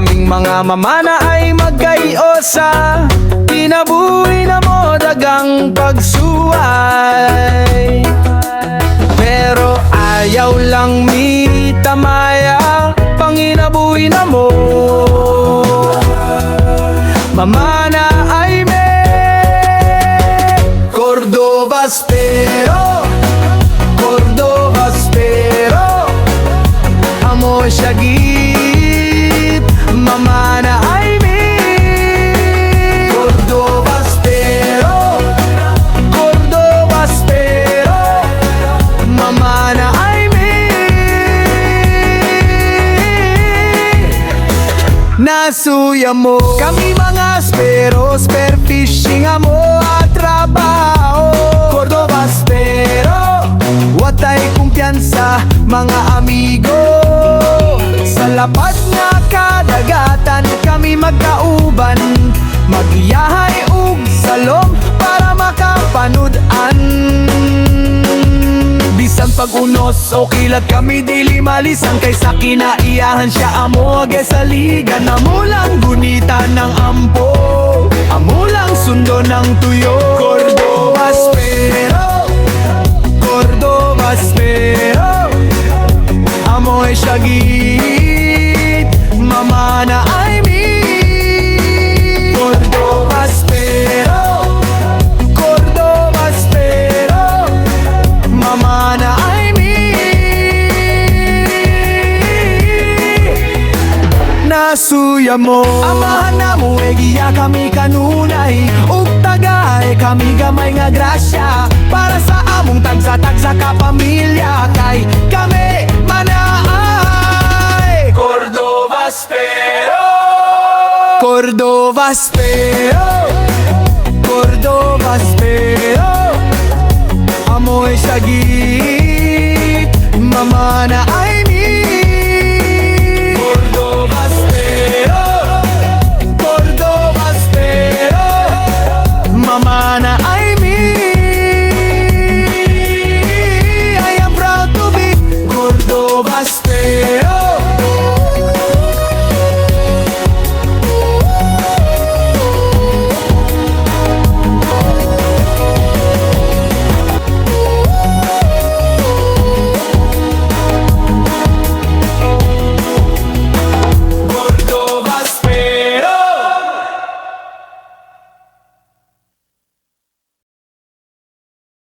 Kaming mga mamana ay magkayosa, kinabuhi na mo dagang pagsuway. Pero ayaw lang mi tamaya, panginabuhi na mo. Mamana ay Cordova espero, Cordova espero, amo syagit, mamana ay Cordova espero, Cordova espero, mamana ay nasuya mo. Kami mga spero, spear fishing amo at trabaho. Cordova espero, watay kumpiyansa mga amigo. Sa lapad nga kadagatan kami magkauban, magiyahay ug salom para makapanood-an. Bisan pag-unos o kilat kami dili malisan, kaysa kinaiyahan siya amo agay sa liga. Amo lang gunita ng ampo, amo lang sundo ng tuyo. Cordova espero, Cordova espero, amo ay syagit, mamana ay Cordova espero, Cordova espero, mamana ay nasuya mo. Amahan na mo giya kami kanunay, ug tagay kami gamay nga grasya, para sa among tagsa-tagsa ka pamilya, kay kami manaay. Cordova espero, Cordova espero, Cordova espero, amoy syagit, mamana